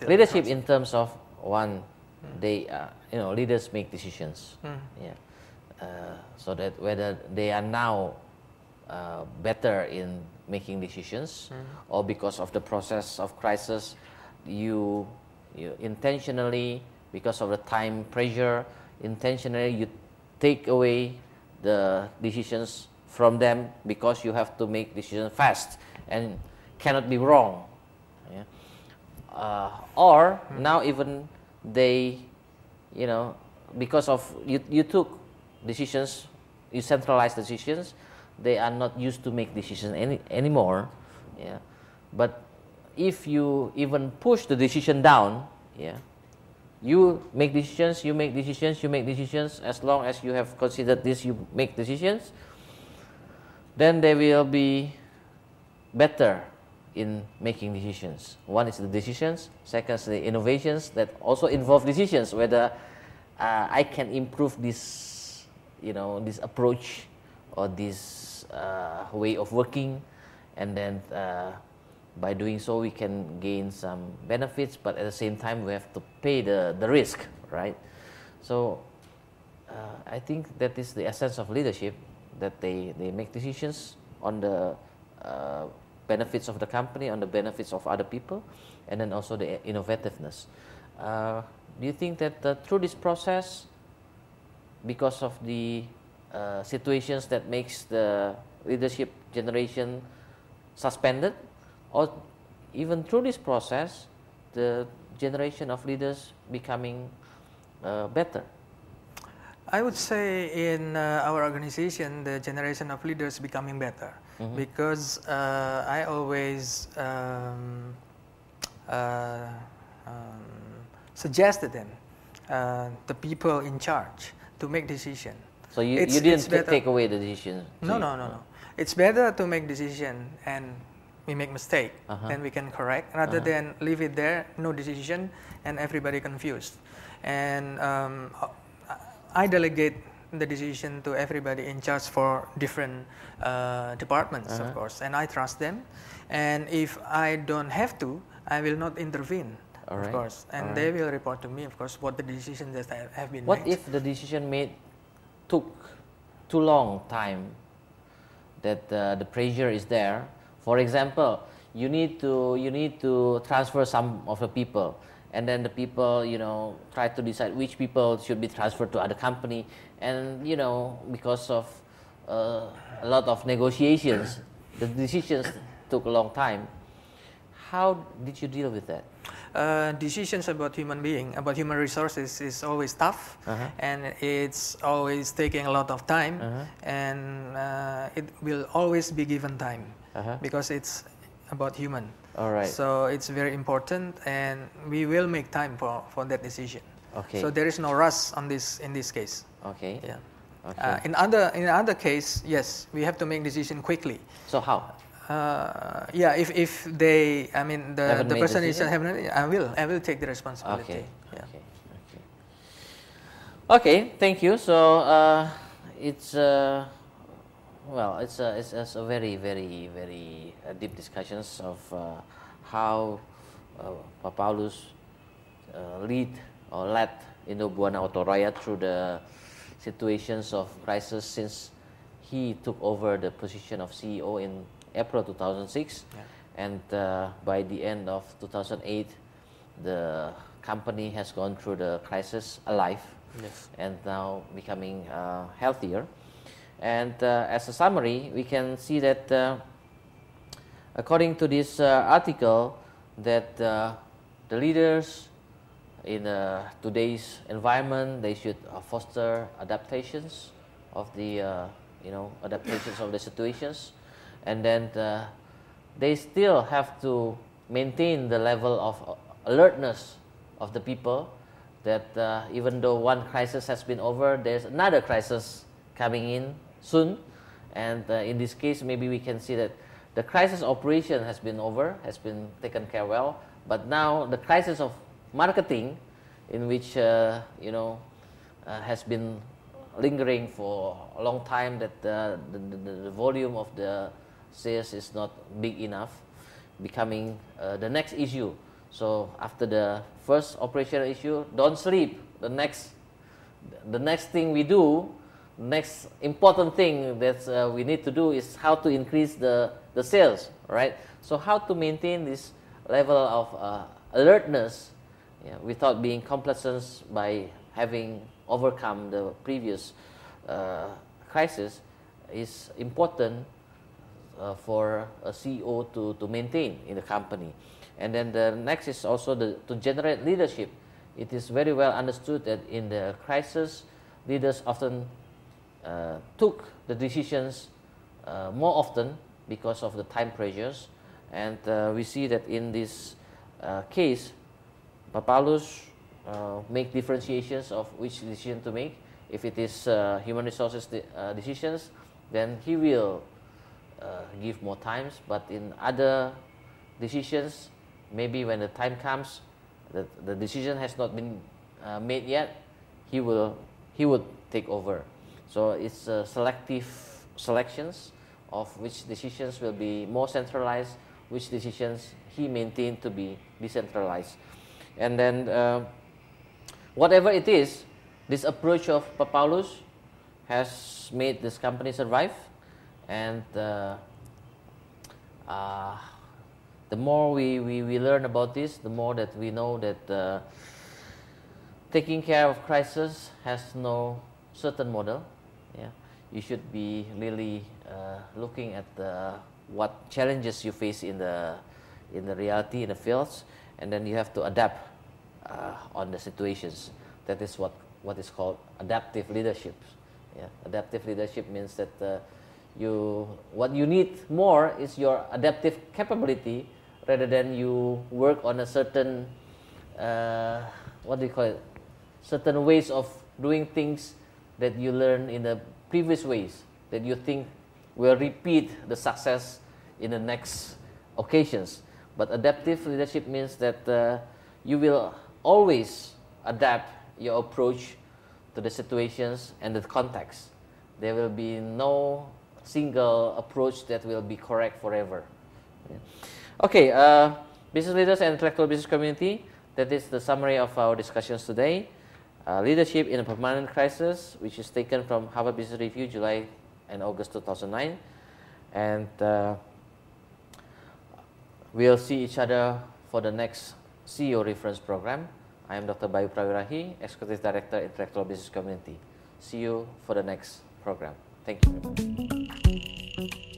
Leadership in terms of one, they leaders make decisions. Yeah, so that whether they are now better in making decisions, or because of the process of crisis, you intentionally, because of the time pressure, intentionally you take away the decisions from them because you have to make decisions fast and cannot be wrong. Yeah. Or now even they, because of you took decisions, you centralized decisions, they are not used to make decisions anymore. Yeah. But if you even push the decision down, yeah, you make decisions, you make decisions, you make decisions, as long as you have considered this, you make decisions, then they will be better in making decisions. One is the decisions, second is the innovations that also involve decisions, whether I can improve this, this approach or this way of working, and then by doing so we can gain some benefits, but at the same time we have to pay the risk, right? So I think that is the essence of leadership, that they make decisions on the benefits of the company, on the benefits of other people, and then also the innovativeness. Do you think that through this process, because of the situations that makes the leadership generation suspended, or even through this process, the generation of leaders becoming better? I would say in our organization, the generation of leaders becoming better, because I always suggested them, the people in charge, to make decision. So you didn't take away the decision? No. It's better to make decision and we make mistake, then we can correct, rather than leave it there, no decision, and everybody confused. And I delegate the decision to everybody in charge for different departments, of course, and I trust them. And if I don't have to, I will not intervene, of course, and they will report to me, of course, what the decisions that have been made. What if the decision made took too long time, that the pressure is there? For example, you need to transfer some of the people, and then the people, try to decide which people should be transferred to other company, and because of a lot of negotiations, the decisions took a long time. How did you deal with that? Decisions about human being, about human resources, is always tough, and it's always taking a lot of time, and it will always be given time, because it's about human. So it's very important, and we will make time for that decision. So there is no rush on this in this case. Yeah. In other case, yes, we have to make decision quickly. So how? Yeah, if they, the person is haven't, I will take the responsibility. Okay, thank you. So it's it's a very, very, very deep discussions of how Pak Paulus led Indo Buana Auto Raya through the situations of crisis since he took over the position of CEO in April 2006, and by the end of 2008, the company has gone through the crisis alive, and now becoming healthier. And as a summary, we can see that according to this article, that the leaders in today's environment, they should foster adaptations of the adaptations of the situations, and then they still have to maintain the level of alertness of the people, that even though one crisis has been over, there's another crisis coming in soon. And in this case, maybe we can see that the crisis operation has been over, has been taken care well, but now the crisis of marketing, in which has been lingering for a long time, that the volume of the sales is not big enough, becoming the next issue. So after the first operational issue, don't sleep. The next thing we do, next important thing that we need to do is how to increase the sales, right? So how to maintain this level of alertness, without being complacent by having overcome the previous crisis is important for a CEO to maintain in the company. And then the next is also to generate leadership. It is very well understood that in the crisis, leaders often took the decisions more often because of the time pressures. And we see that in this case, Pak Paulus make differentiations of which decision to make. If it is human resources decisions, then he will give more times. But in other decisions, maybe when the time comes, the decision has not been made yet, he would take over. So it's selective selections of which decisions will be more centralized, which decisions he maintained to be decentralized. And then whatever it is, this approach of Pak Paulus has made this company survive. And the more we learn about this, the more that we know that taking care of crisis has no certain model. Yeah, you should be really looking at what challenges you face in the reality, in the fields, and then you have to adapt on the situations. That is what is called adaptive leadership. Yeah, adaptive leadership means that what you need more is your adaptive capability, rather than you work on a certain certain ways of doing things that you learn in the previous ways that you think will repeat the success in the next occasions. But adaptive leadership means that you will always adapt your approach to the situations and the context. There will be no single approach that will be correct forever. Yeah. Okay, business leaders and intellectual business community, that is the summary of our discussions today. Leadership in a permanent crisis, which is taken from Harvard Business Review, July and August 2009. And we'll see each other for the next CEO reference program. I am Dr. Bayu Prawirahi, Executive Director, Intellectual Business Community. See you for the next program. Thank you very much.